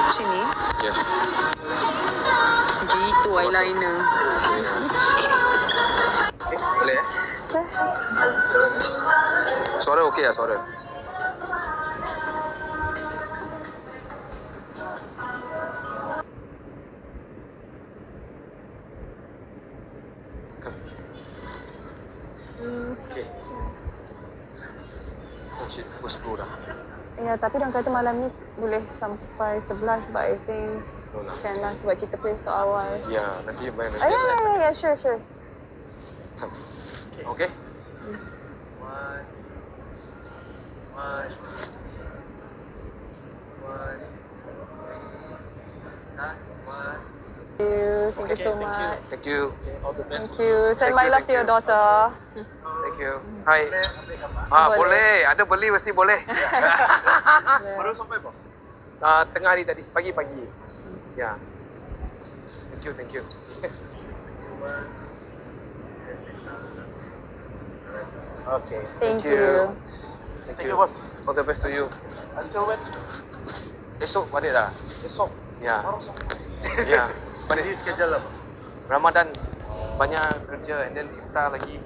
Sini. Ya. Gitu eyeliner. Boleh Suara okey lah suara. Okey. Cik, pukul 10 dah. Ya, tapi orang kata malam ni boleh sampai 11 but I think No lah. kan lah sebab kita play so awal. Ya, nanti main Oh, ya, sure. Okey. Thank you so much. Thank you. Thank you. Send Thank my you, love thank to your you. daughter. Thank you. Hai. Boleh. Boleh. Ada beli mesti boleh. Baru sampai bos? Tengah hari tadi. Pagi. Ya. Thank you. Okay. Thank you. Thank Thank you. you bos. All the best to you. Until when? Esok balik dah. Esok. Ya. Baru sampai. Ya. Busy schedule lah bos. Ramadan banyak kerja and then iftar lagi.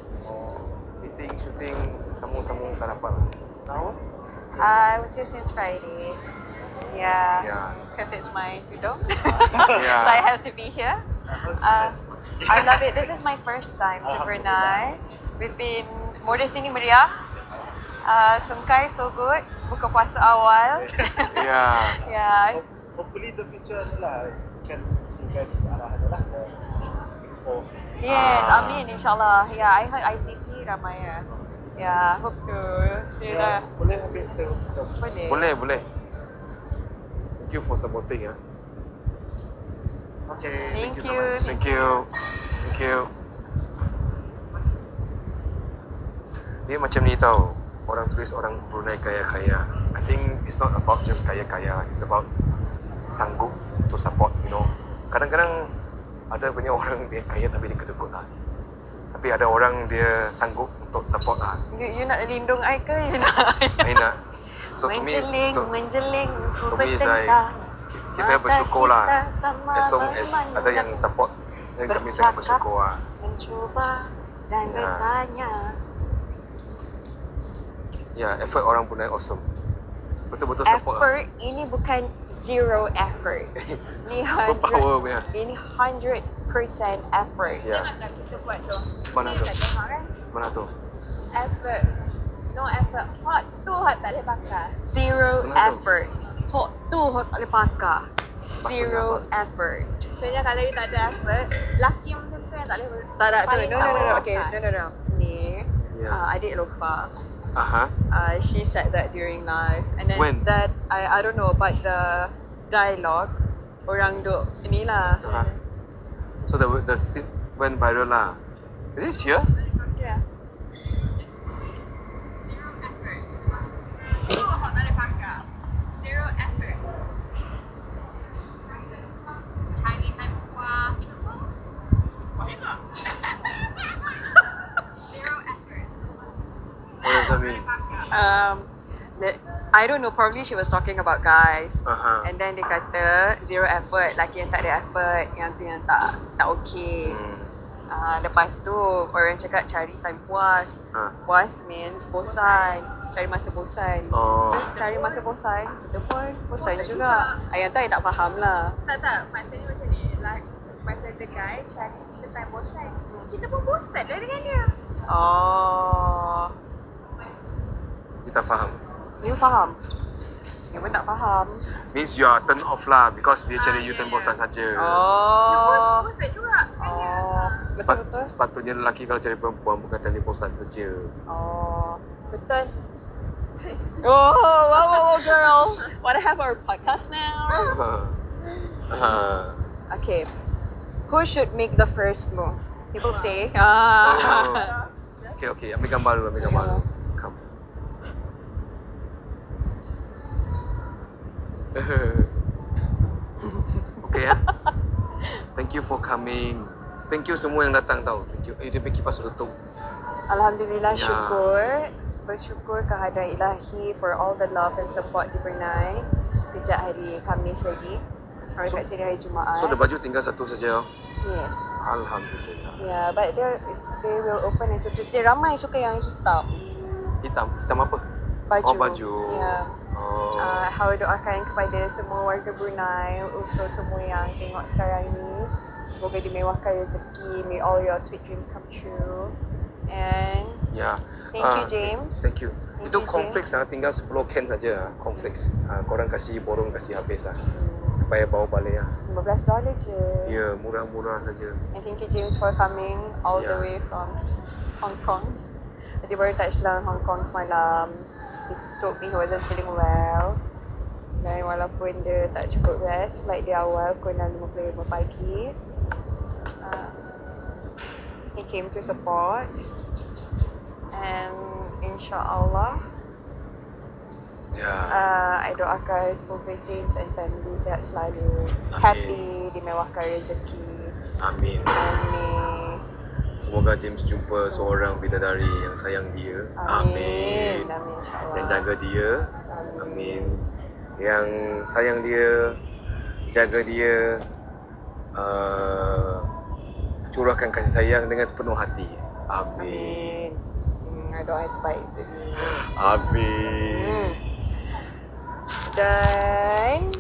Meeting, shooting, sambung tak dapat lah. Tahu? I was here since Friday. Yeah. Yeah. Because it's my freedom. Yeah. So I have to be here. I love it. This is my first time to Brunei. We've been more di sini meriah. Sungkai so good. Buka puasa awal. Ya. Yeah. Hopefully the future adalah can see guys arah adalah ke expo. Yes, amin insyaAllah. Yeah, I heard ICC ramai ya. Yeah, hope to see Ya, that. boleh ambil self. Boleh. Boleh. Thank you for supporting ya. Okay. Thank so you. much. Thank you. Dia macam ni tau. Orang tulis orang Brunei kaya-kaya. I think it's not about just kaya-kaya. It's about sanggup to support, you know. Kadang-kadang ada banyak orang dia kaya tapi dia kedekut lah. Tapi ada orang dia sanggup untuk support lah. You nak lindung I ke? You nak? I nak. So to me, Menjeling, to me is like kita bersyukur lah. As long as ada yang support, dan kami sangat bersyukur lah. Mencuba dan Ya. bertanya. Ya, effort orang Brunei awesome. Betul-betul support lah. Effort ini bukan zero effort. Ini Super power punya. Ini 100% effort. Ya. Kita buat tu. Mana tu? Tak tengok kan? Mana tu? Effort. No effort. Hot tu hot tak boleh bakar. Zero Mana tu? effort. Hot tu hot boleh pakar. Zero effort. Sebenarnya kalau you tak ada effort, laki macam tu yang tak boleh Tak ada tu. paling No. tak boleh Okay, bakar. no. Ni Ya. adik Lofa. Aha. She said that during live, and then When? that I don't know, but the dialogue orang duk inilah. Aha. So the scene went viral lah. Is this here? Yeah. Tu hot tak boleh bakar. Zero effort. Cari time kuah. Tengok. Zero effort. What does that mean? I don't know, probably she was talking about guys. Aha. And then dia kata zero effort, laki yang tak ada effort, yang tu yang tak okay. Lepas tu orang cakap cari time puas. Puas means bosan, cari masa bosan. Oh. So cari masa bosan, kita pun bosan juga. Yang tu I tak faham lah. Tak. Maksudnya macam ni. Like, masa the guy cari kita time bosan. Kita pun bosan lah dengan dia. Oh, Kita faham. you faham? You pun tak faham. Means you are turn off lah because dia cari you turn bosan saja. You pun Oh. bosan juga dengan dia. Oh, betul-betul. Sepatutnya lelaki kalau cari perempuan bukan cari bosan saja. Oh, betul. Oh, wow, girl. Wanna have our podcast now? Okay. Who should make the first move? People say. Okay, ambil gambar dulu, Come. Okay ya. Thank you for coming. Thank you semua yang datang tau. Thank you. Dia pergi kipas tutup. Alhamdulillah, Ya. syukur. Bersyukur kehadrat ilahi for all the love and support di Brunei. sejak hari Khamis lagi. Orang kat sini hari Jumaat. So the baju tinggal satu saja. Yes. Alhamdulillah. Yeah, but they will open into Tuesday. Ramai suka yang hitam. Hitam apa? Baju. Oh, baju. Yeah. Oh. How doakan kepada semua warga Brunei, also semua yang tengok sekarang ni. Semoga dimewahkan rezeki. May all your sweet dreams come true. And Ya. thank you, James. Thank you. Thank Itu you, cornflakes tinggal 10 can saja. Cornflakes. Korang kasih borong kasih habis Tak payah bawa balik $15 je. Ya, murah-murah saja. And thank you, James, for coming all the Yeah. way from Hong Kong. Dia baru touchdown Hong Kong semalam. He told me he wasn't feeling well. Dan walaupun dia tak cukup rest, flight dia awal pukul 6.55 pagi. He came to support. And insyaAllah, Ya. I doakan semoga James and family sihat selalu. Amin. Happy, dimewahkan rezeki. Amin. Amin. Semoga James jumpa seorang bidadari yang sayang dia. Amin. Amin, insyaAllah. Dan jaga dia. Amin. Amin. Yang sayang dia, jaga dia, curahkan kasih sayang dengan sepenuh hati. Amin. Doa yang terbaik untuk dia. Amin. Dan,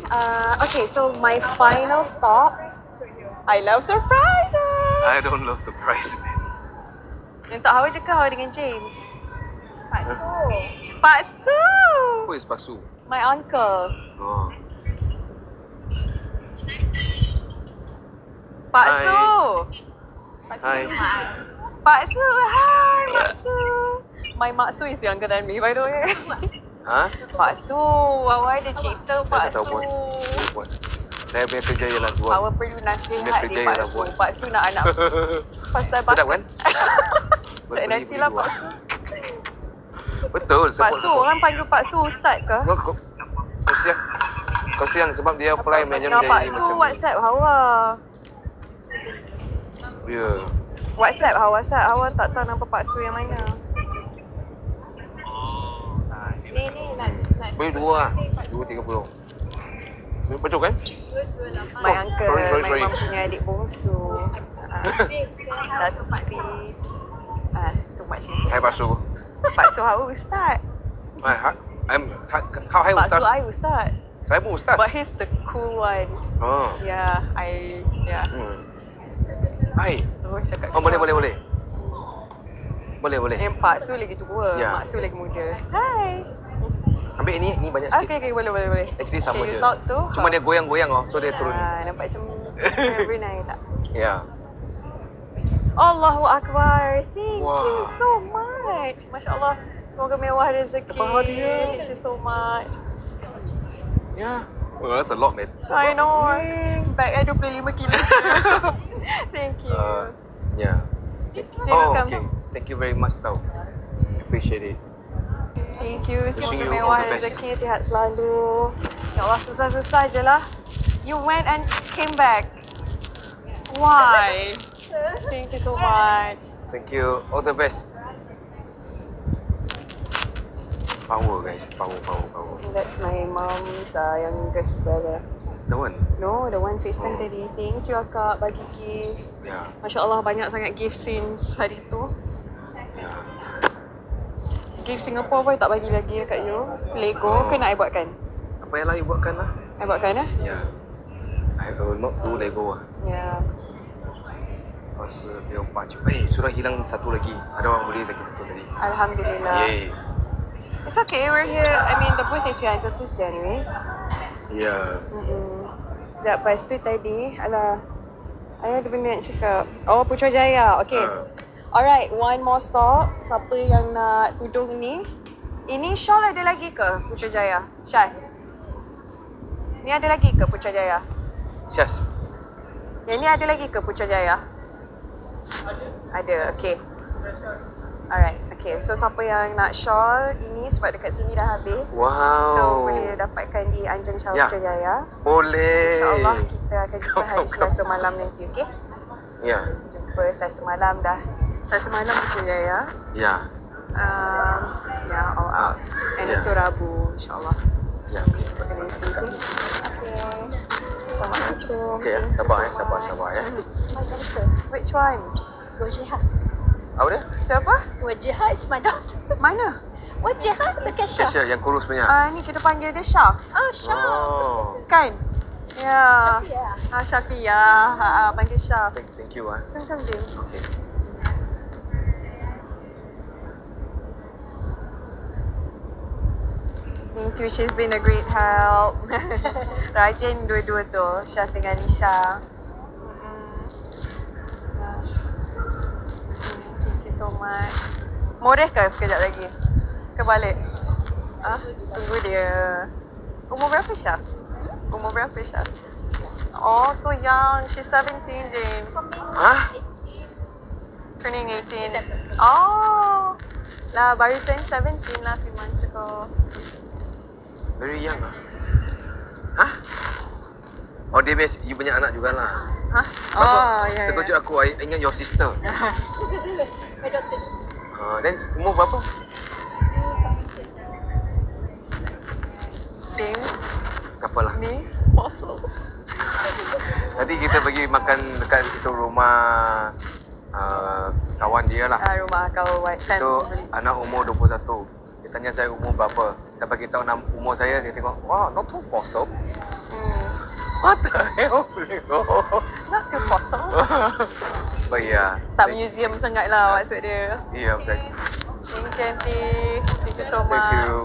okay, so my final stop. I love surprises. I don't love surprise, man. Yang tak Hawa je ke Hawa dengan James? Pak Su. Pak Su! Who is Paksu? My uncle. Oh. Pak Hi. Su! Hi. Pak Su, hi Mak Su. My Mak Su is younger than me, by the way. Ha? Pak Su, Hawa ada cerita Saya Pak tak tahu Su. buat. Buat. Saya punya kerja ialah buat. Hawa perlu nasihat Dia ni kerja Pak ialah Su. buat. Pak Su nak anak pasal Sedap kan? Cik nantilah Pak Su. Betul. Pak Su, orang panggil Pak Su Ustaz ke? Kasihan. Kasihan sebab dia fly manager Dengan Pak jadi Su macam WhatsApp Hawa. Ya. WhatsApp Hawa, Hawa tak tahu nama Pak Su yang mana. Ni nak Boleh dua lah. 2.30. Betul kan? 228. My Oh, uncle, sorry. my mum punya adik bongsu. James, saya nak Pak Su. Too much info. Hai Pak Su. Pak Su Hawa Ustaz. Kau hai Pak Su Ustaz. I Ustaz. Saya pun Ustaz. But he's the cool one. Oh. Yeah. Hai. Terus cakap. Oh, boleh. Boleh. Yang Pak Su lagi tua, Ya. Mak Su lagi muda. Hai. Ambil ni banyak sikit. Okay, boleh. Actually sama Okay, je. you talk to Cuma her. dia goyang-goyang so dia turun. Nampak macam Brunei tak? Ya. Allahu Akbar. Thank Wah. you so much. Masya Allah. Semoga mewah rezeki. Dapat hadiah. Thank you so much. Ya. Well, that's a lot, man. I know. Bag I 25 kilo. Thank you. Yeah. James, Oh, come. okay. Thank you very much tau. Appreciate it. Thank you. Wishing Semoga you mewah all the best. rezeki, sihat selalu. Ya Allah, susah-susah je lah. You went and came back. Why? Thank you so much. Thank you. All the best. Power, guys. Power. That's my mom's youngest brother. The one. No, the one FaceTime Oh. tadi. Thank you akak bagi gift. Yeah. Masya Allah banyak sangat gift since hari tu. Yeah. Gift Singapore pun tak bagi lagi dekat you. Lego ke nak I buatkan? Apa yang lain buatkan lah. I buatkan lah? Yeah. I will not do Lego lah. Ya. Pasal dia baju. Sudah hilang satu lagi. Ada orang beli lagi satu tadi. Alhamdulillah. Yay. It's okay, we're here. I mean, the booth is here until Tuesday anyways. Yeah. Sekejap, lepas tu tadi, I ada benda nak cakap. Oh, Putrajaya. Okay. Alright, one more stop. Siapa yang nak tudung ni? Ini shawl ada lagi ke Putrajaya? Syaz? Ni ada lagi ke Putrajaya? Syaz. Yang ni ada lagi ke Putrajaya? Ada, okay. Alright, okay. So siapa yang nak shawl ini sebab dekat sini dah habis. Wow. So boleh dapatkan di Anjang Shawl Ya. Putrajaya. Boleh. InsyaAllah kita akan jumpa hari Selasa malam nanti, okay? Ya. Jumpa Selasa malam dah. Selasa malam Putrajaya. Ya. Ya, all out. And Ya. esok Rabu, insyaAllah. Ya, okay. Jumpa kena Kakak. Assalamualaikum. Okay, sabar ya. Which one? Wajiha. Apa dia? Siapa? Wajiha is my daughter. Mana? Wajiha the cashier. Cashier yang kurus punya. Ni kita panggil dia Syaf. Oh, Syah. Oh. Kan? Ya. Yeah. Syafia. Panggil Syaf. Thank you ah. Come, James. Okay. Thank you, she's been a great help. Rajin dua-dua tu, Syah dengan Nisha. Thank you so much. Moreh ke sekejap lagi? Ke balik? Tunggu dia. Umur berapa Syah? Umur berapa Syah? Oh, so young. She's 17, James. Hah? Turning 18. Oh. Lah, baru turn 17 lah few months ago. Very young ah. Hah? Oh, dia best. You punya anak jugalah. Hah? Oh, ya. Terkejut aku. I ingat your sister. My daughter. Then umur berapa? James, Tak apalah. ni fossils. Tadi kita pergi makan dekat itu rumah kawan dia lah. Rumah kawan kan. Itu anak umur 21. Dia tanya saya umur berapa. Sampai kita tahu umur saya, dia tengok, wow, not too fossil. What the hell? Not too fossils. But yeah. Tak museum sangat lah maksud dia. Yeah, betul. Thank you, Auntie. Thank you so much. Thank you.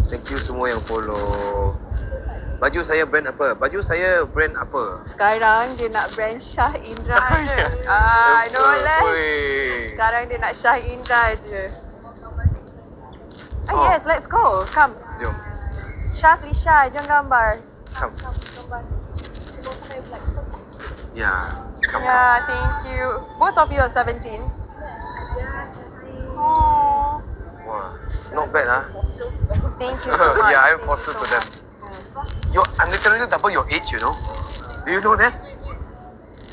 Thank you semua yang follow. Baju saya brand apa? Baju saya brand apa? Sekarang dia nak brand Shah Indra je. No less. Sekarang dia nak Shah Indra je. Oh. Yes, let's go. Come. Jom. Shah, Lisha, jom gambar. Come. Yeah. Come. Yeah, thank you. Both of you are 17. Oh, Wah, not bad ah. thank you so much. Yeah, I'm Thank you fossil so to them. much. I'm literally double your age, you know. Do you know that?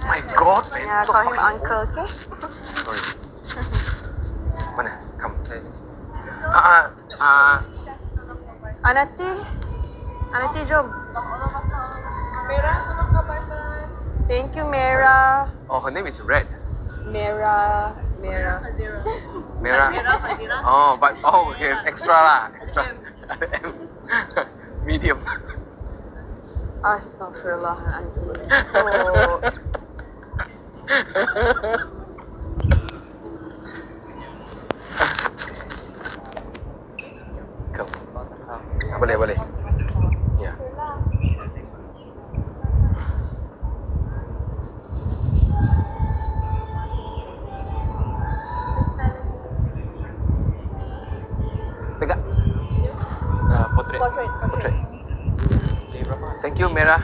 My God, man. Yeah, So call him fucking uncle, okay? old. Sorry. Mana? Come. Anati, jom. Thank you, Mera. Oh, her name is Red. Mera. Merah. Oh, but okay, extra lah, extra. Medium. Astaghfirullahalazim. So, Come. Boleh. Yeah. Tegak. Portrait. Thank you, Merah.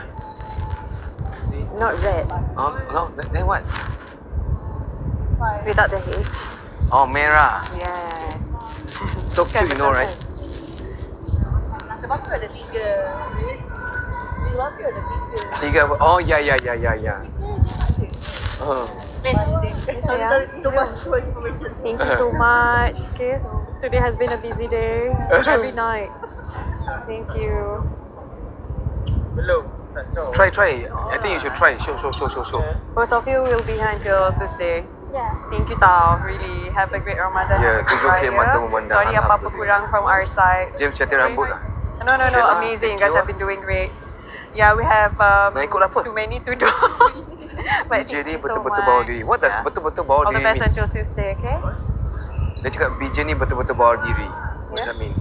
not red. Oh, no, then what? Without the H. Oh, Merah. Yes. So cute, you know, right? Sebab tu ada 3. Sebab tu ada 3. Tiga. Oh, yeah. Oh. Thank you so much. Okay. Today has been a busy day. Every night. Thank you. Belum. So, Try. I think you should try. Show. Both of you will be here until Tuesday. Yeah. Thank you tau. Really have a great Ramadan. Ya, 7K Raya. mata memandang. Sorry apa-apa Alhamdulillah. kurang from our side. James catir rambut lah. No. Okay lah, Amazing. thank You guys you have been doing great. Yeah, we have Nak ikut apa? too many to do. But BJ thank ni you so betul-betul much. bawa diri. What does Yeah. betul-betul bawa All the diri best means? until Tuesday, okay? Dia cakap BJ ni betul-betul bawa diri. What does Yeah. that mean?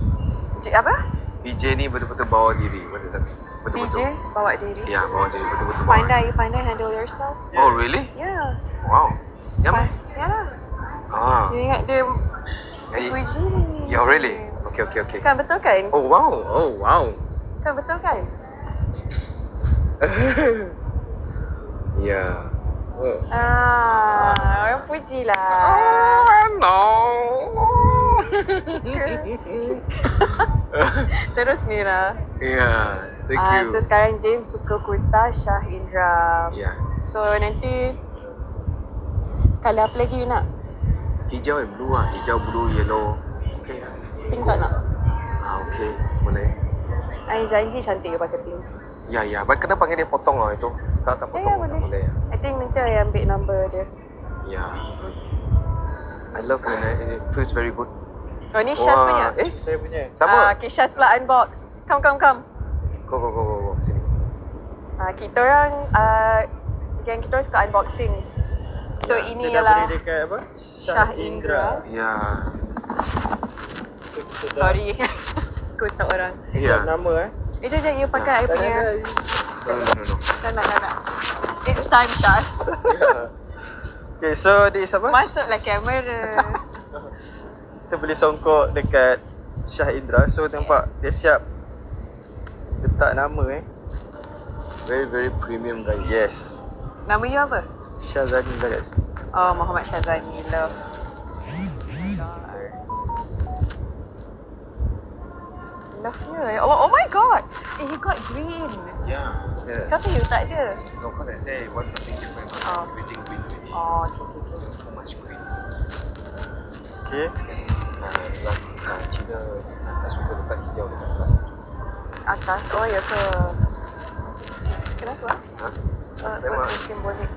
Apa? BJ ni betul-betul bawa diri. What does that mean? BJ, Betul-betul. bawa diri. Ya, bawa diri. Betul-betul bawa diri. You pandai handle yourself. Oh, really? Yeah. Wow. Jangan. Yeah. Ah. You ingat dia Eh, puji. yeah, really? Okay. Kan betul kan? Oh, wow. Kan betul kan? Ya. Orang puji lah. No. Terus Mira. Ya, thank you. So sekarang James suka kurta Shah Indra. Ya. So nanti colour apa lagi you nak? Hijau and blue lah. Hijau, blue, yellow. Okay lah. Pink tak nak? Okay, boleh. I janji cantik you pakai pink. Ya, kena panggil dia potong lah itu. Kalau tak potong, tak boleh. I think nanti I ambil number dia. Ya. I love when it feels very good. Oh ni Syaz punya? Saya punya. Sama. Okay, Syaz pula unbox. Come. Go. Sini. Kita orang, geng kita orang suka unboxing. So ini Dia dah ialah beli dekat apa? Shah Indra. Ya. So, kita dah Sorry. Kutuk orang. Ya. nama Sekejap, you pakai I punya. No. Tak nak. It's time, Syaz. Okay, so this apa? Masuklah kamera. Kita beli songkok dekat Shah Indra. So nampak dia siap letak nama Very, very premium guys. Yes. Nama you apa? Syazani dah kat sini. Oh, Muhammad Syazani. Love. Love-nya. Oh my god. He got green. Yeah. Kenapa you tak ada? No, because I say I want something different. Oh. Everything green already. Oh, okay. Too much green. Okay. Cina tak suka letak hijau dekat atas. Atas. Oh, ya ke? Kenapa? Memang. Masih simbolik.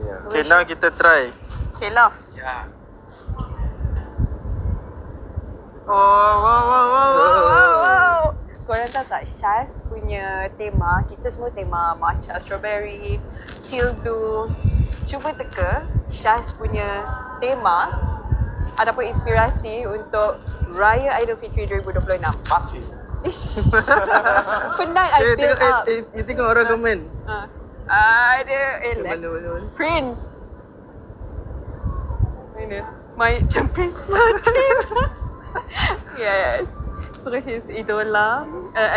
Ya. Okay, now kita try. Okay, love. Ya. Wow. Korang tahu tak, Syaz punya tema, kita semua tema matcha strawberry, teal blue. Cuba teka Syaz punya tema ataupun inspirasi untuk Raya Aidilfitri 2026. Pasti. Ish. Penat I build up. You tengok orang komen. Ada Mana. Prince. Mana? Macam Prince Martin. Yes. So his idola,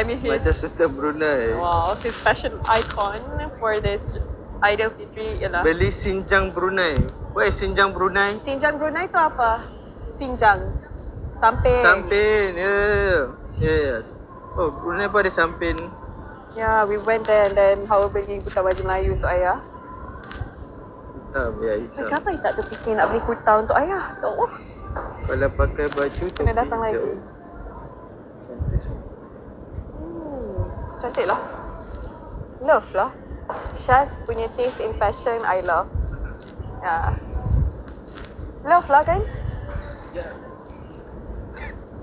his Macam Sultan Brunei. wow, his fashion icon for this Aidilfitri ialah Beli Sinjang Brunei. What is Sinjang Brunei? Sinjang Brunei tu apa? Sinjang. Samping. Sampin. Yes. Oh, Brunei pun ada sampin. Yeah, we went there and then Hawa beli buta baju Melayu untuk ayah. Hitam, ya hitam. Kenapa you tak terfikir nak beli kurta untuk ayah? Oh, Kalau pakai baju kena datang lagi. hijau. Cantik semua. Cantik lah. Love lah. Syaz punya taste in fashion, I love. Yeah. Love lah kan?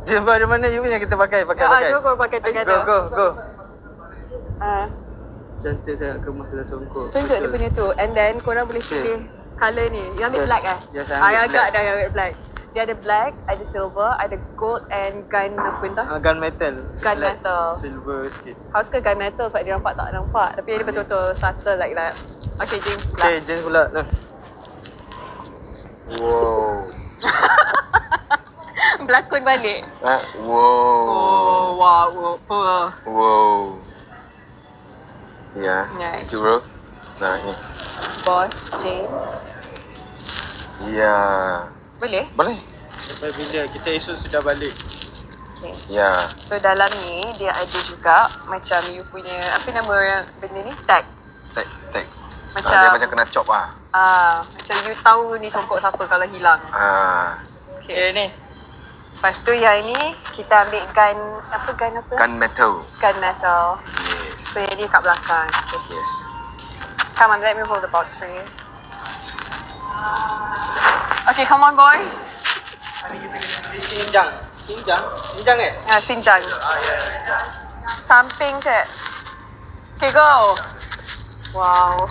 Dia dari mana you punya kita pakai? Go pakai together. Go. Ah, Cantik sangat kemaslah songkok. tunjuk dia punya tu. And then korang boleh pilih colour ni. You ambil Yes. black Yes, I ambil agak black. dah ambil black. Dia ada black, ada silver, ada gold and gun apa entah. Gun metal. Gun It's like metal. Silver sikit. How suka gun metal sebab dia nampak tak nampak. Tapi dia betul-betul subtle like that. Okay, James pula. Okay, James pula. Nah. Wow. Berlakon balik. Wow. Wow. Ya. Nice. Thank you bro. Nah ni. Boss James. Ya. Boleh? Boleh. Sampai bila kita esok sudah balik. Okay. Ya. So dalam ni dia ada juga macam you punya apa nama orang benda ni? Tag. Tag. Macam Dia macam kena chop ah. Macam you tahu ni songkok siapa kalau hilang. Okay. Ni. Lepas tu yang ni kita ambil gun apa? Gun metal. Gun metal. Yes. So yang ni kat belakang. Okay. Yes. Come on, let me hold the box for you. Okay, come on boys. Sinjang. Sinjang Sinjang. Samping cik. Okay, go. Wow.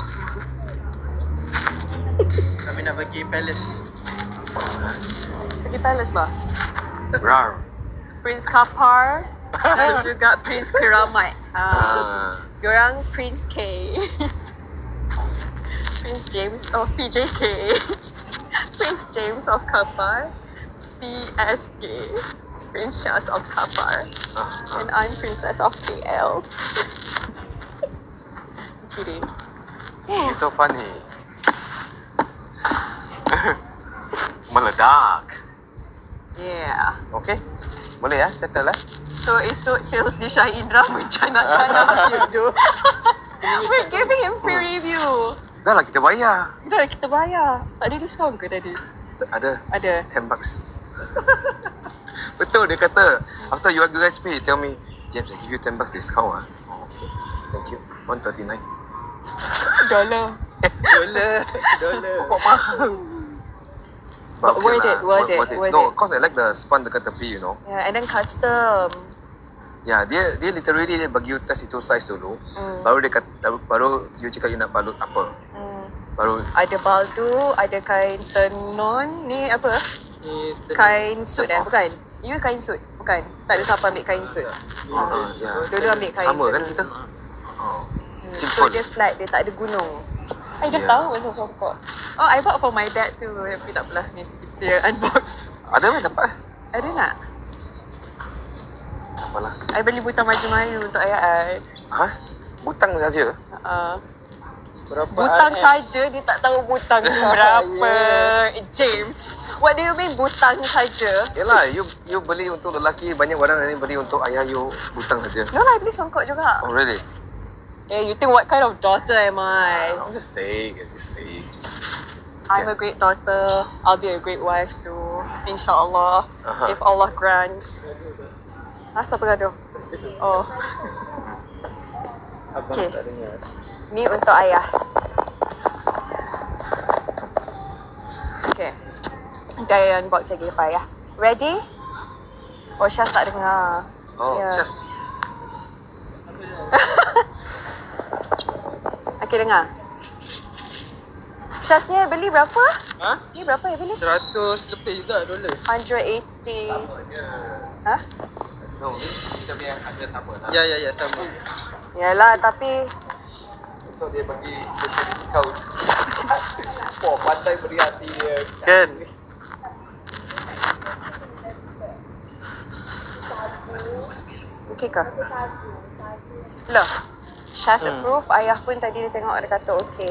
Kami nak pergi palace. Pergi palace bah. Rar. Prince Kapar dan juga Prince Keramat. Diorang Prince K. Prince James of PJK. Prince James of Kapar. PSK. Prince Syaz of Kapar. And I'm Princess of KL. Kidding. It's so funny. Meledak. Yeah. Okay. Boleh ya, settle lah. So esok sales di Shah Indra mencanak-canak. We're giving him free review. Dah lah kita bayar. Dah kita bayar. Tak ada diskaun ke tadi? Ada Ada. 10 bucks. Betul, dia kata after you guys pay, tell me, James, I give you $10 discount ah. Oh, okay. Thank you. $139. Dollar. Dollar. Kok mahal? But worth it, worth it. No, cause I like the span dekat tepi, you know. Yeah, and then custom. Ya, dia literally dia bagi you test itu size dulu. Baru dia baru you cakap you nak balut apa. Baru Ada baldu, ada kain tenun. Ni apa? Ni Kain suit bukan? You kain suit? Bukan. Tak ada siapa ambil kain suit. ya. Dulu ambil kain. Sama kan tenun. kita? Oh. So Simple. dia flat, dia tak ada gunung. I dah Yeah. tahu pasal songkok. Oh, I bought for my dad too. Tapi tak apalah. Ni dia unbox. Ada meh dapat? Ada nak? Apalah. I beli butang baju Melayu untuk ayah I. Ha? Butang saja. berapa Butang RM? saja, dia tak tahu butang tu berapa. James, what do you mean butang saja? Yalah, you beli untuk lelaki, banyak orang ni beli untuk ayah you butang saja. No lah, I beli songkok juga. Oh really? You think what kind of daughter am I? I'm just saying. I'm a great daughter. I'll be a great wife too. InsyaAllah. If Allah grants. Siapa gaduh? Oh. Abang Okay. tak dengar. Ni untuk ayah. Okay. Kita unbox lagi lepas ayah. Ready? Oh, Syaz tak dengar. Oh, Ya. Syaz. Okay, dengar. Syaz ni beli berapa? Ha? Ni berapa yang beli? 100 lebih juga $. 180. Ha? No, kita punya harga sama lah. Ya, sama. Yalah, tapi Untuk dia bagi special discount. Wah, pandai beri hati dia. Kan? okay ke? Loh, Syaz approve. Ayah pun tadi dia tengok, dia kata okay.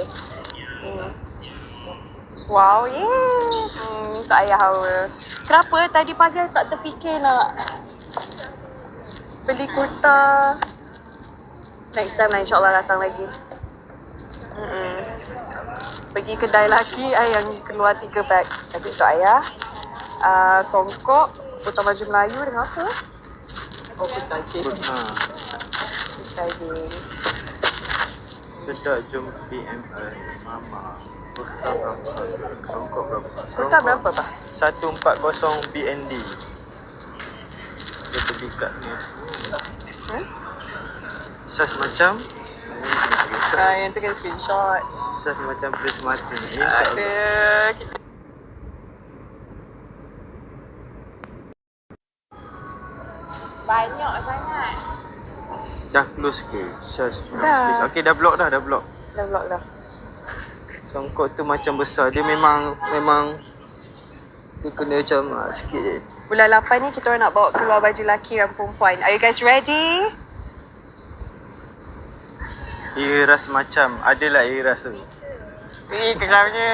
Wow, yeah. Untuk ayah awal. Kenapa tadi pagi I tak terfikir nak beli kurta? Next time lah insyaAllah datang lagi. Pergi kedai lelaki, I yang keluar 3 bag. Tapi untuk ayah, songkok, butang baju Melayu dengan apa? Oh, butang jeans. Butang jeans. Sedap jom BMI Mama. Kurta berapa? Songkok berapa? Kurta berapa, Pak? 140 BND. Dia beli kat ni. Size macam Yang tu kena screenshot. size macam prismatic. Ada. Banyak sangat. Dah close ke? Size Dah. Okay, dah block dah. Dah vlog dah. Songkok tu macam besar. Dia memang dia kena macam sikit je. Bulan 8 ni kita orang nak bawa keluar baju lelaki dan perempuan. Are you guys ready? Iras macam adalah iras tu. Kelamnya.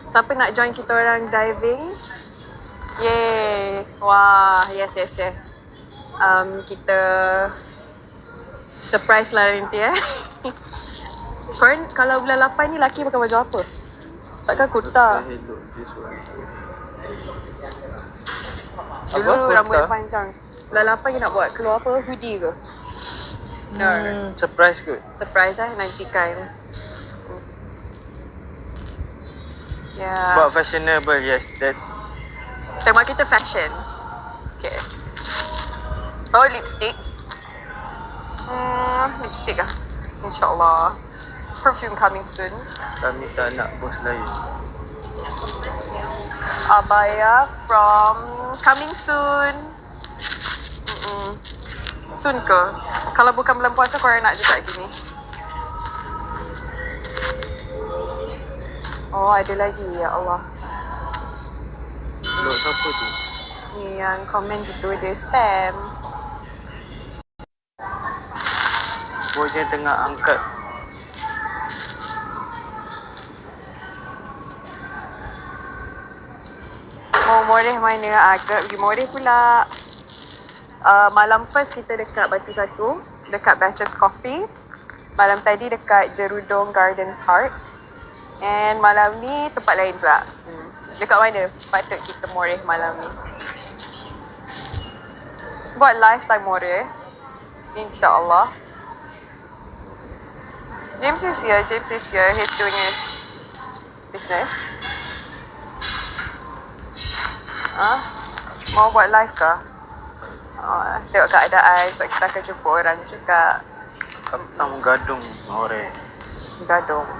Siapa nak join kita orang diving? Yay. Wah, yes. Kita surprise lah nanti Korang kalau bulan 8 ni lelaki pakai baju apa? Takkan kurta. Hello, this one. Dulu Apa, rambut kurta? panjang. Bulan 8 ni nak buat keluar apa? Hoodie ke? No. Surprise kot. Surprise nantikan. Yeah. But fashionable, yes. That Tema kita fashion. Okay. Oh, lipstick. Lipstick lah. InsyaAllah. Perfume coming soon. kami tak nak bos lain. Abaya from coming soon. Soon ke? Kalau bukan bulan puasa korang nak juga gini. Oh, ada lagi. Ya Allah. Blok siapa tu? Ni yang komen gitu dia spam. Bos yang tengah angkat. Mau Moreh mana? Agak pergi Moreh pula. Malam first kita dekat Batu Satu, dekat Batches Coffee. Malam tadi dekat Jerudong Garden Park. And malam ni tempat lain pula. Dekat mana patut kita Moreh malam ni? buat lifetime more. InsyaAllah. James is here. He's doing his business. Mau buat live ke? Tengok keadaan sebab kita akan jumpa orang juga. Kamu gadung orang. Gadong.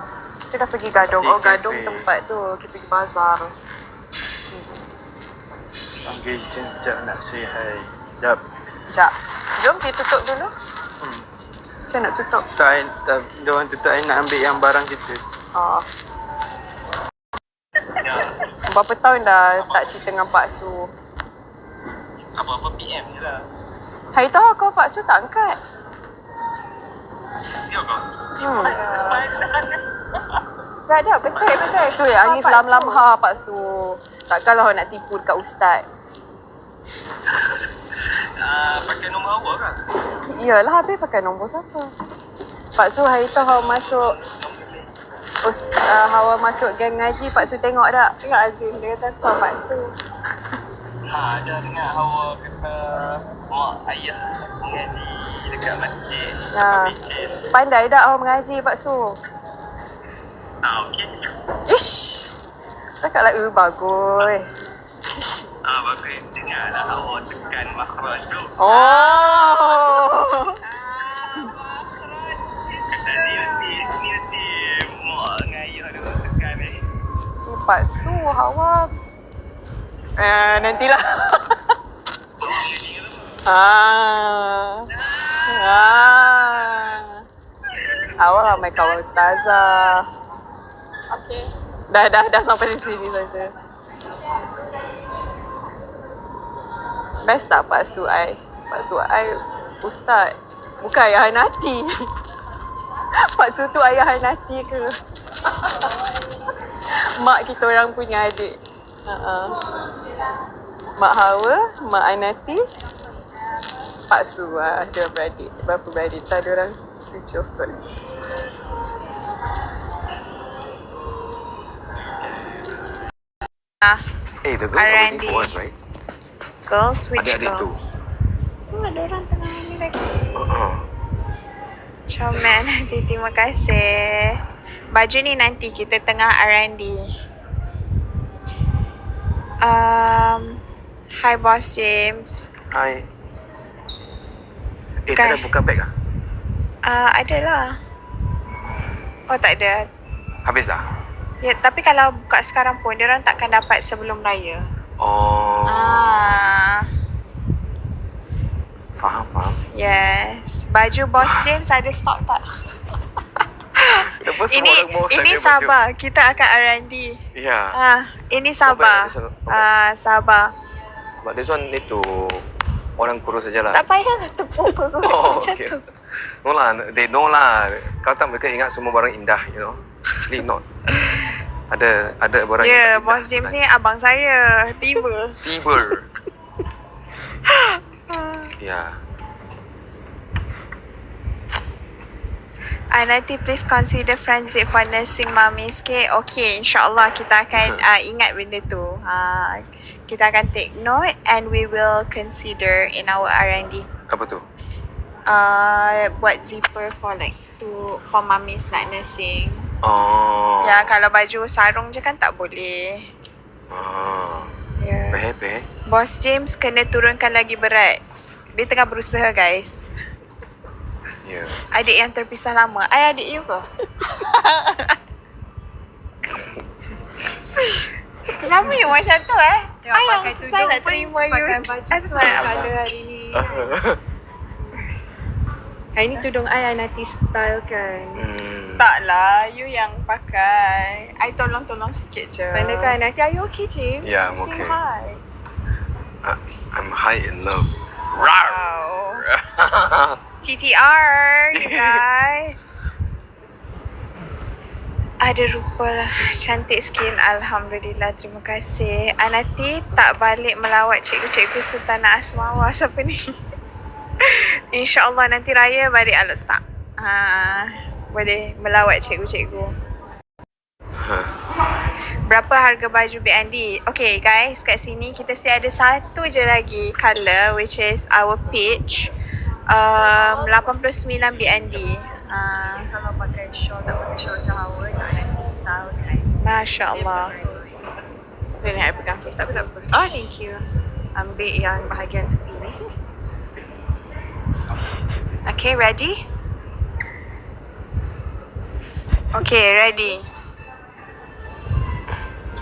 Kita dah pergi Gadong. Oh, Cafe. Gadong tempat tu. Kita pergi bazar. Panggil jejak nak say hi. Jap. Sekejap. Jom kita tutup dulu. Saya nak tutup. Dia orang tutup I nak ambil yang barang kita. Berapa tahun dah tak cerita dengan Pak Su? Apa-apa PM je lah. Hari tu kau Pak Su tak angkat. Ya kau? Tak ada, betul. Tu yang Alif lam ha Pak Su. Takkanlah orang nak tipu dekat ustaz. Pakai nombor awak kan? Iyalah, habis pakai nombor siapa? Pak Su hari tu Hawa masuk Hawa masuk geng ngaji, Pak Su tengok tak? Tengok Azim, dia kata kau Pak Su. Ada dengar awak kata mak ayah mengaji dekat masjid. Pandai tak Hawa mengaji Pak Su? Okey. Ish! Cakaplah bagus. Bagus. Dengarlah awak tekan makhraj tu. Oh! Kata ni mesti mak dengan ayah tu tekan ni. Pak Su, Hawa. Nantilah. Awak ramai kawan ustazah. Okay. Dah sampai di sini saja. Best tak Pak Su I? Pak Su I ustaz. Bukan ayah Hanati. Pak Su tu ayah Hanati ke? Mak kita orang punya adik. Mak Hawa, Mak Anati, Pak Su lah. Dia beradik. Berapa beradik? Tak ada orang 7 kot. The girls are waiting for us, right? Girls, which Adik-adik tu. girls? Tu ada orang tengah ni lagi. Comel nanti, terima kasih. Baju ni nanti kita tengah R&D. Hi Boss James. Hai. Tak ada buka beg ah? Ada lah. Oh tak ada. Habis dah? Ya, tapi kalau buka sekarang pun, diorang takkan dapat sebelum raya. Oh. Faham. Yes. Baju Boss James ada stok tak? Lepas semua orang bawa Ini saya Sabah. Kita akan R&D. Ya. Ini Sabah. Sabah. But this one need to orang kurus sajalah. Tak payahlah tepuk perut macam okay. tu. No lah, they know lah. Kalau tak mereka ingat semua barang indah, you know. Actually not. Ada barang Ya, yang Boss James ni abang saya. Tiba. Ya. Nanti please consider Franzik for nursing mummy sikit. Okay, insyaAllah kita akan ingat benda tu. Kita akan take note and we will consider in our R&D. Apa tu? Buat zipper for for mummies nak nursing. Oh. Ya, kalau baju sarung je kan tak boleh. Ya. Beh. Boss James kena turunkan lagi berat. Dia tengah berusaha guys. Ya. Adik yang terpisah lama. Adik you ke? Kenapa you macam tu yang susah nak terima you. Asal hari ni. Hari ni tudung I Nati style kan. Taklah, you yang pakai. I tolong sikit je. Pandai kan Nati, are you okay James? Yeah, I'm Say okay. hi. I'm high in love. Wow. TTR, you guys. Ada rupa lah. Cantik skin. Alhamdulillah. Terima kasih. Anati tak balik melawat cikgu-cikgu Sultanah Asmawa. Siapa ni? InsyaAllah nanti raya balik Al-Ustaz. Boleh melawat cikgu-cikgu. berapa harga baju BND? Okay guys, kat sini kita still ada satu je lagi colour which is our peach. 89 BND. Kalau pakai shawl, tak pakai shawl macam Hawa, nak nanti style kan. Masya Allah. Boleh nak pegang? Tak apa. Oh, thank you. Ambil yang bahagian tepi ni. Okay, ready? Okay, ready.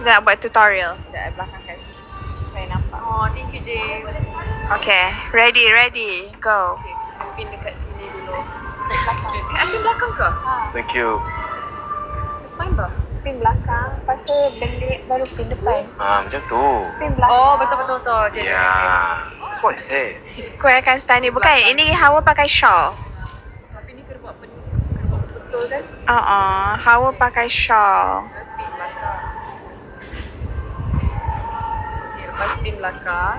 Kita nak buat tutorial. Sekejap, belakangkan sikit supaya nampak. Oh, thank you James. Okay, ready, go. Okay, pin dekat sini dulu. Ambil belakang ke? Thank you. Depan bah? Pin belakang, lepas tu belik baru pin depan. Macam tu. Pin belakang. Oh, betul. Yeah. That's what I said. Squarekan stand ni. Bukan, ini Hawa pakai shawl. Tapi ni kena buat betul kan? Hawa pakai shawl. Pin belakang. Okay, lepas pin belakang.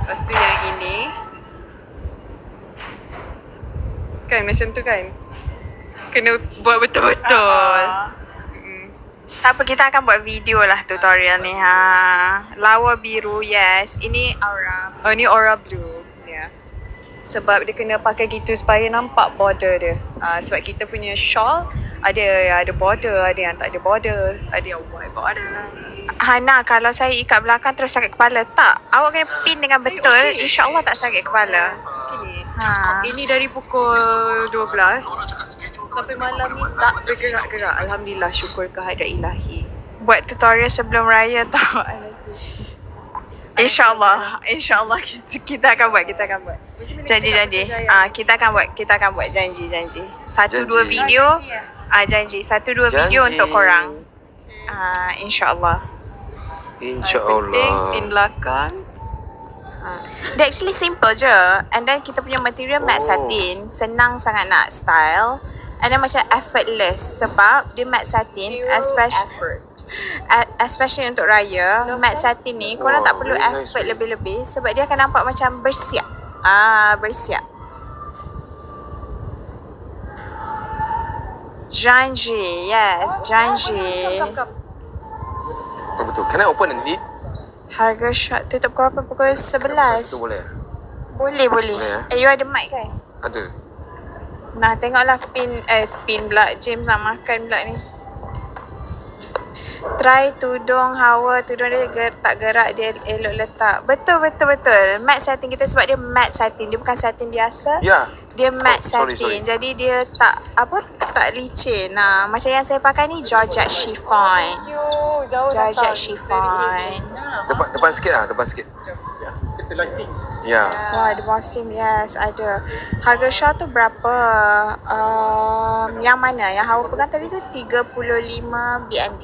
Lepas tu yang ini. Kan macam tu kan? Kena buat betul-betul. Tak apa, kita akan buat video lah tutorial ni. Lawa biru, yes. Ini aura. Oh, ni aura blue. Ya. Sebab dia kena pakai gitu supaya nampak border dia. Sebab kita punya shawl ada yang ada border, ada yang tak ada border, ada yang white border. Hana, kalau saya ikat belakang terus sakit kepala. Tak. Awak kena pin dengan Saya betul. okey. InsyaAllah tak sakit kepala. Ini dari pukul 12 sampai malam ni tak bergerak-gerak. Alhamdulillah, syukur kehadrat ilahi. Buat tutorial sebelum raya tau. InsyaAllah kita akan buat. Janji. Kita akan buat janji. Satu dua video. Janji. Satu dua video untuk korang. InsyaAllah. InsyaAllah. Pin belakang. Dia actually simple je. And then kita punya material matte satin. Senang sangat nak style. And then macam effortless. Sebab dia matte satin. Especially untuk raya. Matte satin ni korang tak perlu effort lebih-lebih. Sebab dia akan nampak macam bersiap. Bersiap. Janji. Yes, janji. Oh, betul. Can I open and eat? Harga shot tutup pukul berapa? Pukul 11. Itu boleh? Boleh. Boleh, eh? You ada mic kan? Ada. Nah, tengoklah pin pula. James nak makan pula ni. Try tudung Hawa. Tudung dia tak gerak. Dia elok letak. Betul. Matte satin kita sebab dia matte satin. Dia bukan satin biasa. Ya. Dia matte Sorry. satin. Jadi dia tak licin. Macam yang saya pakai ni Georgette chiffon. Georgette chiffon. Depan sikit. Ya. Wah, ada Muslim, yes, ada. Harga shawl tu berapa? Yang mana? Yang Hawa pegang tadi tu 35 BND.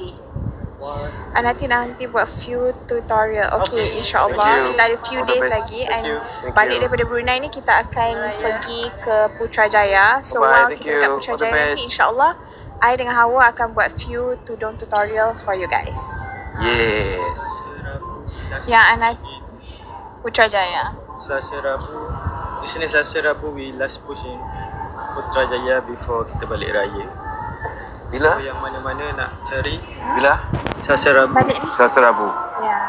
Nanti buat few tutorial. Okay, insyaAllah. Kita ada few days lagi. And balik daripada Brunei ni kita akan pergi ke Putrajaya. So while kita kat Putrajaya ni, insyaAllah I dengan Hawa akan buat few tudung tutorial for you guys. Yes. Yang anak Putrajaya. Selasa Rabu. Di sini Selasa Rabu we last push in Putrajaya before kita balik raya. Bila? So yang mana-mana nak cari Bila? Selasa Rabu. Balik ni. Selasa Rabu. Ya.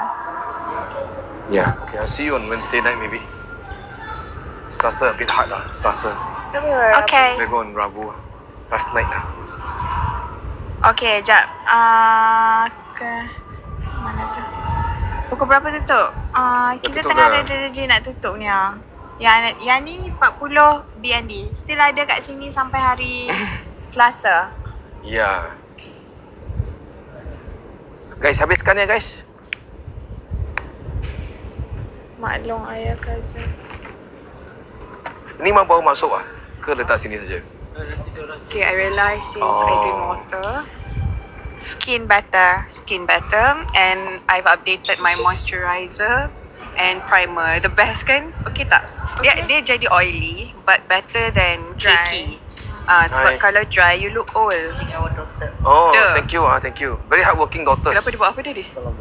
Yeah. Okay, I'll see you on Wednesday night maybe. Selasa a bit hard lah. Selasa. Okay. We're going Rabu. Last night lah. Okay, jap. Ke mana tu? Pukul berapa tutup? Kita tutup tengah dah. ready nak tutup ni. Yang ni 40 BND. Still ada kat sini sampai hari Selasa. Ya. Guys, habiskan ya guys. Maklum ayah cousin. Ni memang baru masuk lah? Ke letak sini saja? Okay, I realise since I drink water, Skin better. skin better, and I've updated my moisturizer and primer. The best kan? Okay tak? Dia jadi oily but better than Dry. cakey. Sebab Right. kalau dry you look old. Oh, Duh. thank you Thank you. Very hardworking daughters. Kenapa dia buat apa dia?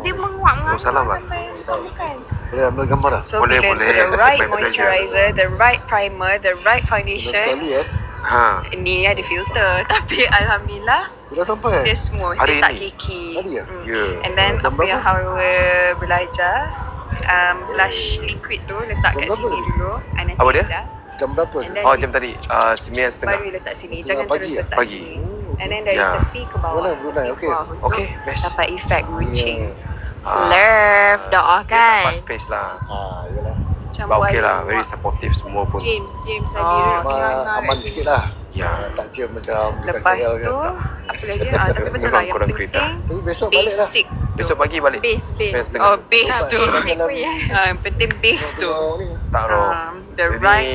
Dia menguap-nguap salam, Mak. sampai bukan. Boleh ambil gambar tak? So Boleh, bila boleh. the right Baik, baik, moisturizer, the right primer, the right Sekali foundation, Ha. ni ada filter. Tapi Alhamdulillah Dah sampai? Dia smooth, Hari dia tak ni? kiki. Hari ya? Ya. And then Jam apa yang berapa? Hawa belajar, blush liquid tu letak kat Jam sini berapa? dulu. I nanti Apa dia? ajar. Jam berapa? And then Oh, jam tadi 9:30. baru letak sini. Jangan Pagi terus ya? letak Pagi. sini. And then dari Ya. tepi ke bawah. Mana Brunei? Ke Okey. bawah untuk Okay, best. dapat efek runcing. Love, Dia tak doakan. fast pace lah. Yalah. Macam But okay wayang lah, very mak. supportive semua pun. James Oh. Adira. Aman sikit lah. Ya. Tak je macam dekat Lepas KL tu, kan. apa lagi? Tapi betul Memang lah yang kurang kereta. penting Tapi besok balik lah. basic. Besok pagi balik. Base. 9:30. Oh, base tu. Basic pun ya. Yang penting base tu. Tak roh. The Jadi, right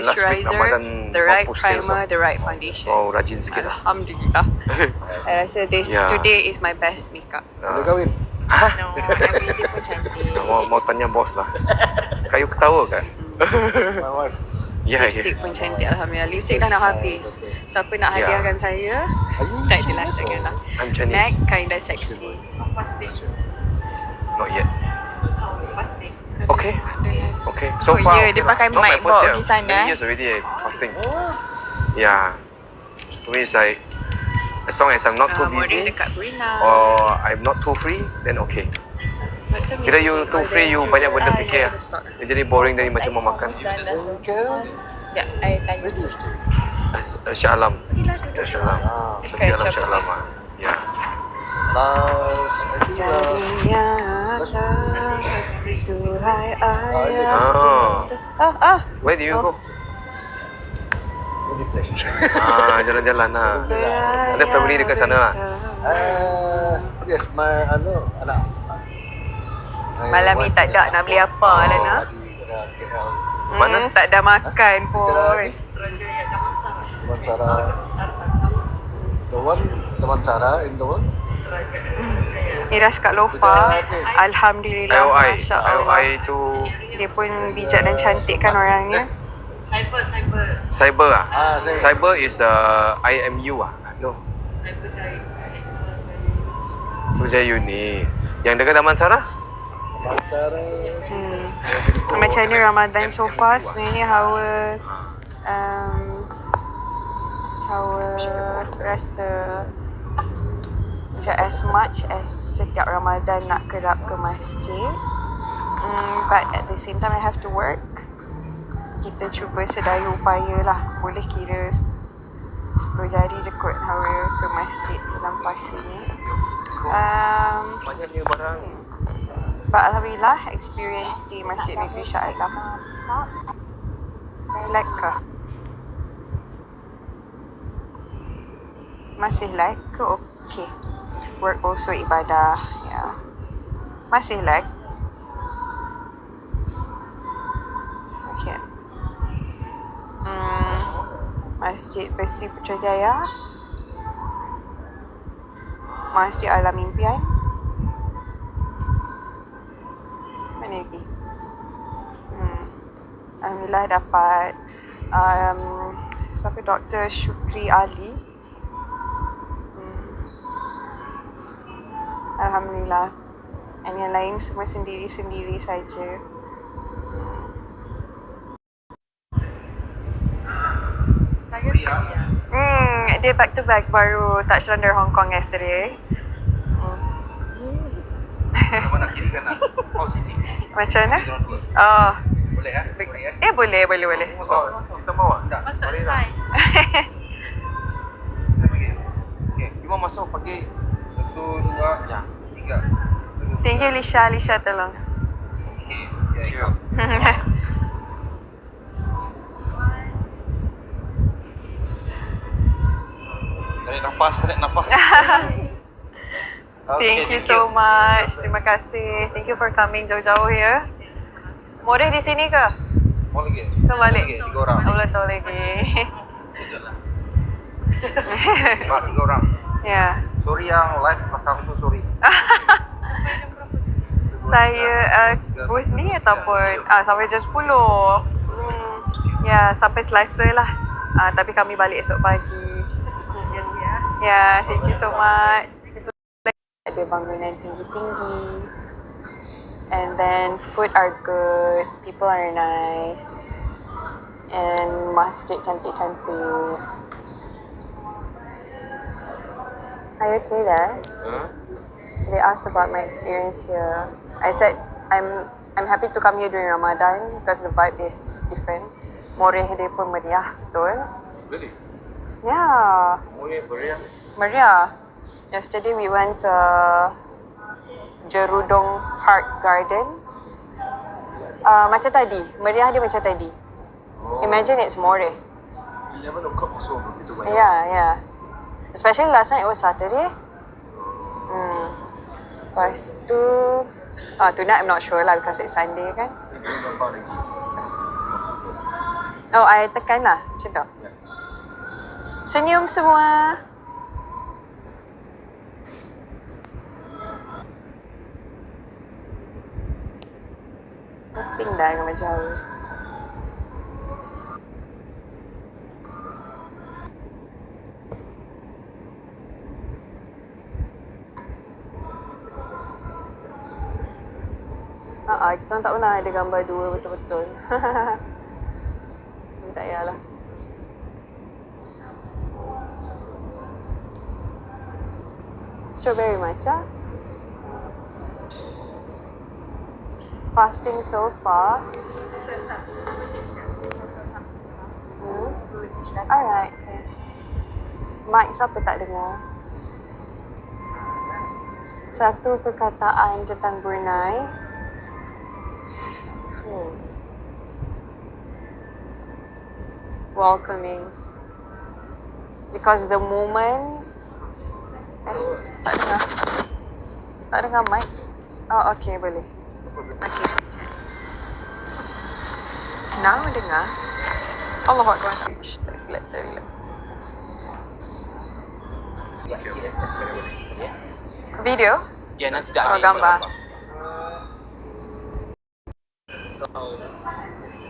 last week moisturizer, Ramadan the right mampu sales primer, lah. the right foundation. Oh, rajin sikit lah. Alhamdulillah. I rasa Ya. today is my best makeup. Boleh kahwin? No, everyday pun cantik. Mau tanya bos lah. Kayu ketawa kan? My wife. Ya, Lipstick pun cantik Alhamdulillah. Lipstick dah nak habis. Siapa nak Ya. hadiahkan saya? Are you Tak adalah, Chinese or- janganlah. I'm Chinese. Mac kinda sexy. Not yet. Okay. Okay. So Oh, far, ya, okay dia lah. pakai Not my mic first bawa year. pergi sana, Many years already fasting. Oh, Yeah. To me, it's like, as long as I'm not too Model busy dekat Brina. or I'm not too free, then okay. Kira you too free, you banyak benda fikir lah. Dia jadi boring dari macam mau makan. so you can? Sekejap, I tanya. Where do you stay? Shah Alam. Shah Alam. Ah, Sepi Alam Shah Alam lah. Ya. last, I think Duhai Ah. Where do you go? many place. Jalan-jalan lah. Ada family dekat sana lah. Yes, my anak. My Malam ni wife tak ada nak beli apa lah nak. study kat KL. Mana? Tak ada makan pun. Damansara. The one, Damansara in the one. Iras kat Lofa. Alhamdulillah. IOI. Masya Allah. IOI tu Dia pun bijak dan cantik kan orangnya. cyber ah. Saya. Cyber is IMU ah. No. Cyber Uni. Yang dekat Damansara? Damansara. Macam ni Ramadan so far sebenarnya Hawa rasa macam as much as setiap Ramadan nak kerap ke masjid, but at the same time I have to work. Kita cuba sedaya upaya lah. Boleh kira 10 jari je kot Hawa ke masjid dalam puasa ni. Banyaknya barang. But Alhamdulillah, experience di Masjid Negeri Shah Alam. Like ke? Masih like ke? Okay. Work also ibadah. Ya. Masih like? Okay. Masjid Besi Putrajaya. Masjid Alam Impian. Mana lagi? Alhamdulillah dapat siapa Dr. Syukri Ali. Alhamdulillah. Dan yang lain semua sendiri-sendiri saja. Dia back to back baru touchdown dari Hong Kong yesterday. Mana kiri kanan? Oh sini. Macam mana? Oh, Boleh boleh. Kita bawa. Tak. Masuk line. Kita pergi. Okey. Cuma masuk pakai 1, 2, 3. Thank you Lisha tolong. Okey. Ya, ikut. Tarik nafas. Thank you so much. Terima kasih. Thank you for coming jauh-jauh ya. Boleh di sini ke? Mau lagi? Ke balik? Lagi, 3 orang. Tak boleh tahu lagi. Pak, 3 orang. Ya. Sorry yang live belakang tu, sorry. Saya booth ni ataupun sampai jam 10. Ya, sampai Selasa lah. Tapi kami balik esok pagi. Ya, thank you so much. Ada bangunan tinggi-tinggi. And then food are good, people are nice. And masjid cantik-cantik. Are you okay there? Huh? They asked about my experience here. I said I'm happy to come here during Ramadan because the vibe is different. Moreh dia pun meriah, betul? Really? Yeah, Meriah. meriah. Yesterday we went to Jerudong Park Garden. Macam tadi, meriah dia macam tadi. Imagine it's Moreh. 11 o'clock also begitu banyak. Yeah. Especially last night it was Saturday. Lepas tu, tonight I'm not sure lah because it's Sunday kan. Gambar lagi. Oh, I tekan lah macam tu. Senyum semua. Ping dah dengan jauh. Kita orang tak pernah ada gambar dua betul-betul. Tak payahlah. Strawberry matcha. Fasting so far. Alright. Mic siapa tak dengar? Satu perkataan tentang Brunei. Welcoming. Because the moment tak dengar mic. Oh, okay, boleh. Okay. Now dengar. Allah Akbar. Video? Ya, nanti dah Oh, gambar.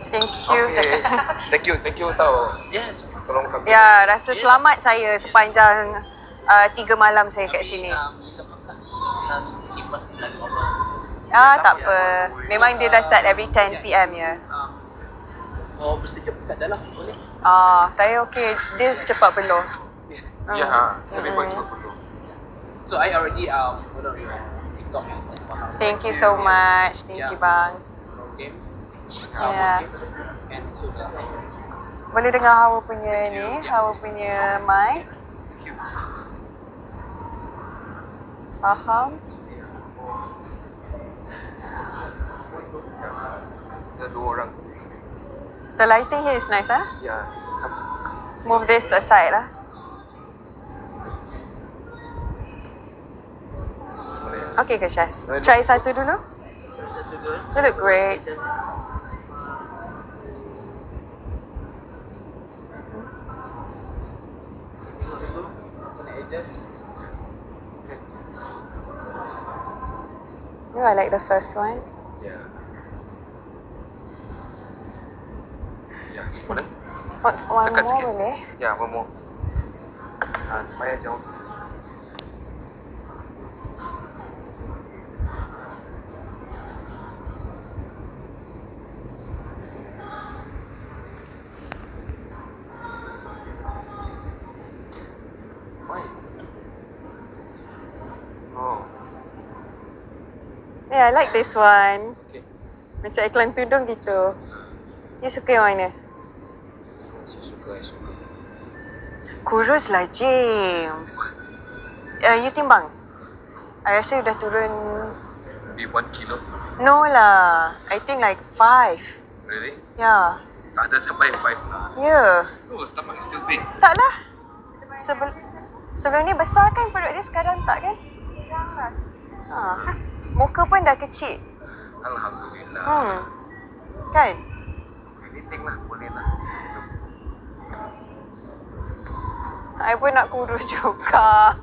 Thank you. Okay. Thank you tau. Yes. Tolong kami. Ya, rasa selamat saya sepanjang 3 malam saya kat sini. Tak apa. Memang dia dah start every 10 PM ya. Oh, bersejuk kat dalam boleh. Saya okey. Dia cepat penuh. Ya, lebih baik cepat penuh. So I already follow your TikTok and Thank you so much. Thank you bang. games. Yeah. Games and to the Boleh dengar Hawa punya ni, Hawa punya mic. Faham? Ada 2 orang. The lighting here is nice, huh? Ya. Move this aside lah. Okay ke Syaz? Try satu dulu. You look great. I like the first one. Ya. Ya, boleh? One Dekat more sikit. boleh? Ya, one more. Supaya jauh sikit. Yeah, I like this one. Okay. Macam iklan tudung gitu. You suka yang mana? Saya suka. Kurus lah James. You timbang? I rasa dah turun. Maybe 1 kilo. No lah. I think like 5. Really? Yeah. Tak ada sampai 5 lah. Yeah. Oh, stomach is still big. Tak lah. Sebelum ni besar kan perut dia, sekarang tak kan? Muka pun dah kecil. Alhamdulillah. Kan? Anything lah, boleh lah. I pun nak kurus juga.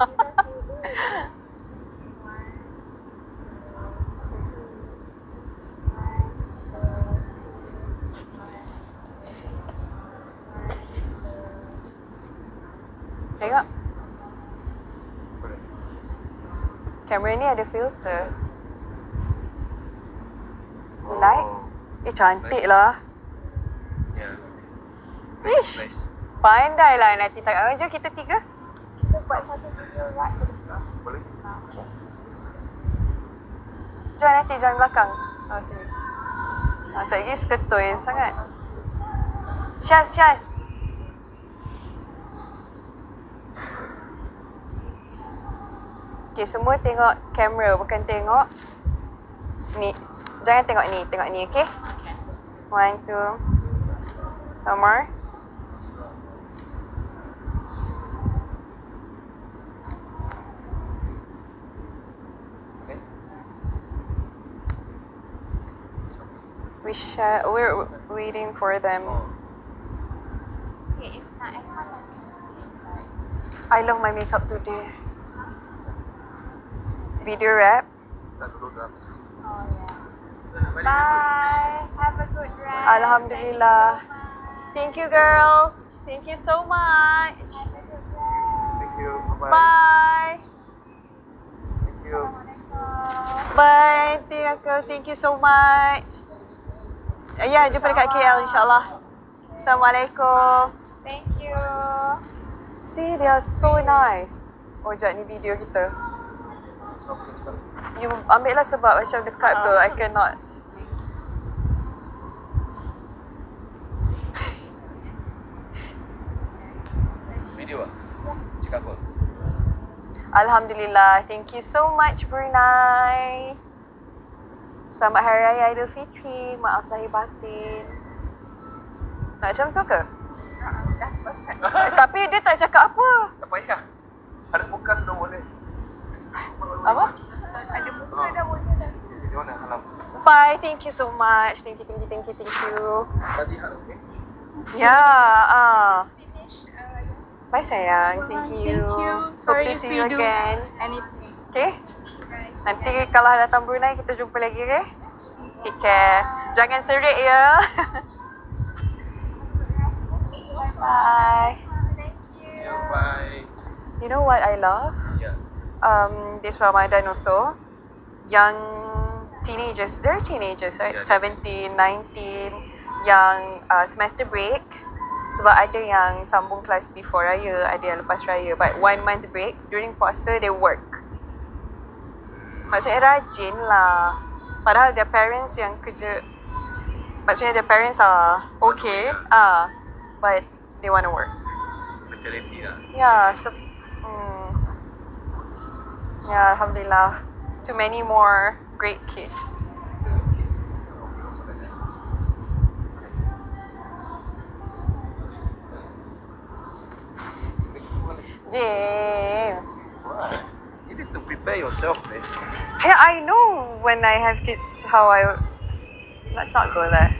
Tengok. Kamera ni ada filter. Like? Cantik lah. Ya. Ish. Pandai lah nanti tak. Jom kita 3. Kita buat satu video right. Boleh? Join nanti, join belakang. Sini. Sekejap lagi seketoi sangat. Syaz. Okay, semua tengok kamera, bukan tengok ni. Jangan tengok ni, okay? 1, 2. One more. We're waiting for them. Okay, if not anyone, I can stay inside. I love my makeup today. Video wrap. Tak duduk dalam. Oh yeah. Bye. Have a good rest. Alhamdulillah. Thank you, girls. Thank you so much. Thank you. Bye-bye. Bye. Thank you. Bye, Tiako. Thank you so much. Ya, jumpa dekat KL insyaAllah. Assalamualaikum. Thank you. See, they are so nice. Oh, jap ni video kita. You ambil lah sebab macam dekat tu. I cannot. Video ah? Cakap apa? Alhamdulillah. Thank you so much, Brunei. Selamat Hari Raya Aidilfitri. Maaf zahir batin. Nak macam tu ke? Tapi dia tak cakap apa. Tak payah. Ada muka sudah boleh. Apa? Ada muka dah boleh dah. Di mana? Alam. Bye. Thank you so much. Thank you. Tadi hal okay? Ya. Finish. Bye sayang. Thank you. Thank you. Hope Sorry to if see we you do again. anything. Okay? Nanti kalau datang Brunei kita jumpa lagi, okay? Take care. Jangan serik ya. Bye. Bye. You know what I love? Yeah. This Ramadan also, young teenagers, they're teenagers, right? Yeah. 17, 19, yang semester break. Sebab ada yang sambung kelas before raya, ada yang lepas raya. But 1 month break, during puasa they work. Maksudnya rajin lah. Padahal their parents yang kerja, maksudnya their parents are okay, but they want to work. Mentality lah. Yeah, yeah, Alhamdulillah. Too many more great kids. James. What? You need to prepare yourself, man. Yeah, I know when I have kids how I... Let's not go there.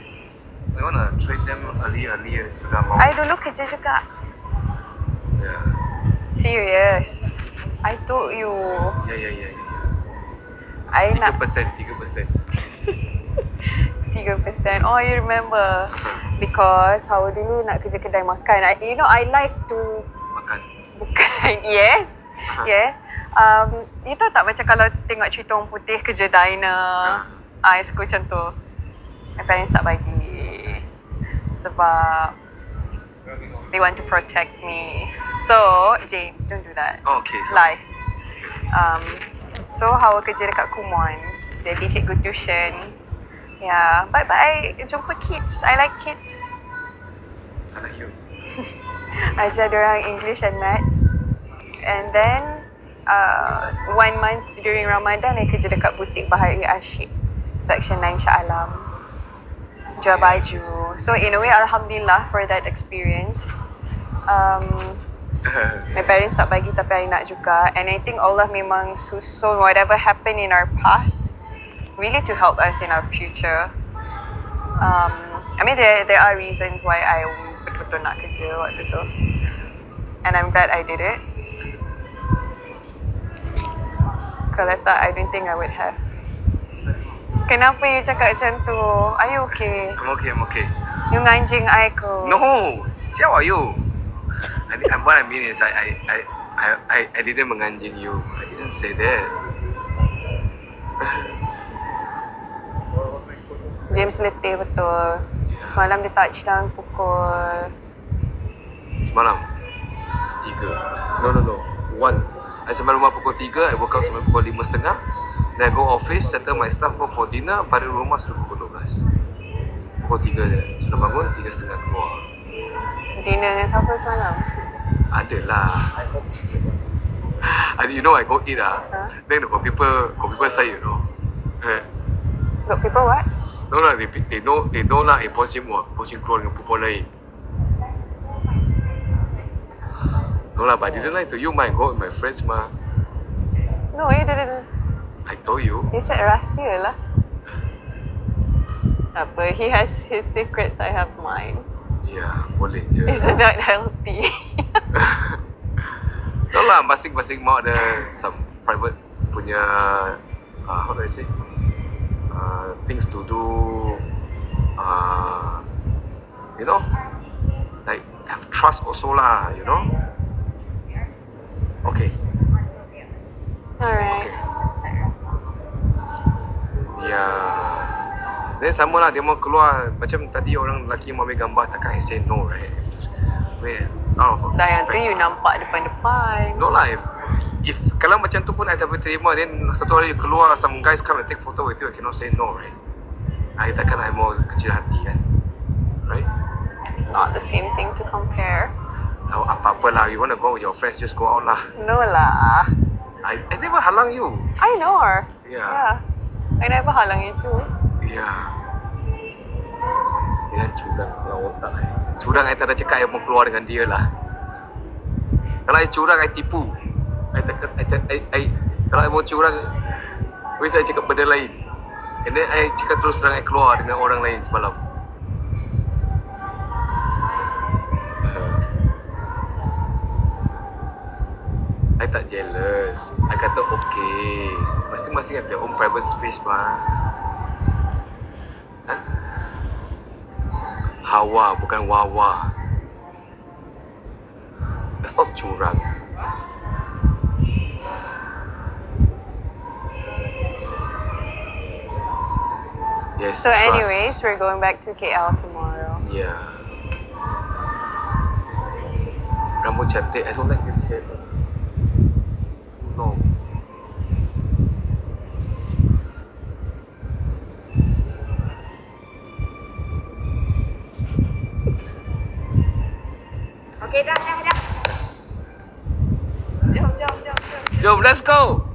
I wanna treat them earlier sudah mau. I dulu kerja juga. Ya. Serious. I told you. Ya. I nak 3%. 3%. Oh, you remember. Because how dulu nak kerja kedai makan. I like to... Makan. Bukan. Yes. Yes. You tahu tak macam kalau tengok cerita orang putih kerja diner. I suka macam tu. My parents tak bagi. Sebab they want to protect me. So, James, don't do that. Oh, okay. So, Life. So, Hawa kerja dekat Kumon. Jadi cikgu tuition. Yeah, bye-bye. Jumpa kids. I like kids. I like you. Ajar diorang English and Maths. And then, 1 month during Ramadan, I kerja dekat butik Bahari Asyik. Section 9 Shah Alam. Jual baju. So, in a way, Alhamdulillah for that experience. My parents tak bagi tapi I nak juga. And I think Allah memang susun whatever happened in our past really to help us in our future. I mean, there are reasons why I betul-betul nak kerja waktu tu. And I'm glad I did it. Kalau tak, I don't think I would have. Kenapa you cakap macam tu? Are you okay? I'm okay. You nganjing I ke? No, siapa are you? What I mean is I didn't menganjing you. I didn't say that. James letih betul. Semalam dia touchdown pukul... Semalam 3. No. 1. I sampai rumah pukul 3, I woke up sampai pukul 5.30. Then I go office, settle my stuff, go for dinner, balik rumah sudah pukul 12. Pukul 3 je. Sudah bangun, 3.30 keluar. Dinner dengan siapa semalam? Adalah. You know, I go eat Then got people say, you know. Got people what? No lah, they know lah, Bosin keluar dengan perempuan lain. No lah, but I didn't lie to you, I go with my friends mah. No, you didn't. I told you. You said rahsia lah. Apa? He has his secrets, I have mine. Ya, boleh je. It's not healthy. No lah, masing-masing mau ada some private punya how do I say? Things to do. You know? Like have trust also lah, you know? Okay. Alright. Ya. Then sama lah, dia mau keluar macam tadi orang lelaki mau ambil gambar, takkan I say no, right? Out of Dah yang tu respect. you nampak depan-depan. No lah, if kalau macam tu pun I tak boleh terima, then satu hari you keluar, some guys come and take photo with you, I cannot say no, right? I takkan I mau kecil hati kan, right? Not the same thing to compare. Oh, apa-apa lah, you want to go with your friends, just go out lah. No lah. I never halang you. I know her. Yeah. I never halang itu. Yeah. Dia curang dengan otak I. Curang I tak ada cakap I mau keluar dengan dia lah. Kalau I curang, I tipu. Kalau I mau curang, habis I cakap benda lain. And then I cakap terus terang I keluar dengan orang lain semalam. I tak jealous. I kata okay. Masing-masing have their own private space mah. Hawa bukan wawa. That's not curang. Yes. So trust. anyways, we're going back to KL tomorrow. Yeah. Rambut cantik. I don't like this hair. Too long. Okay, dah. Jom, let's go.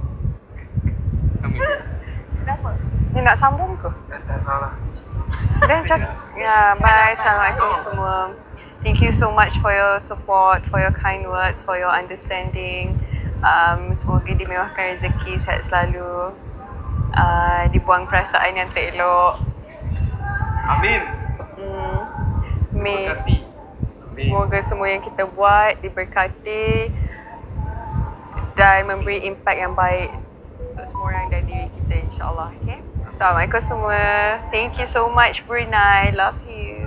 Kenapa? Ni nak sambung ke? Tak lah. Then bye. Assalamualaikum semua. Thank you so much for your support, for your kind words, for your understanding. Semoga dimewahkan rezeki, sihat selalu. Dibuang perasaan yang tak elok. Amin. Amin. Berkati. Semoga semua yang kita buat diberkati dan memberi impak yang baik untuk semua orang dan diri kita, insyaAllah. Okay? Assalamualaikum semua. Thank you so much, Brunei. Love you.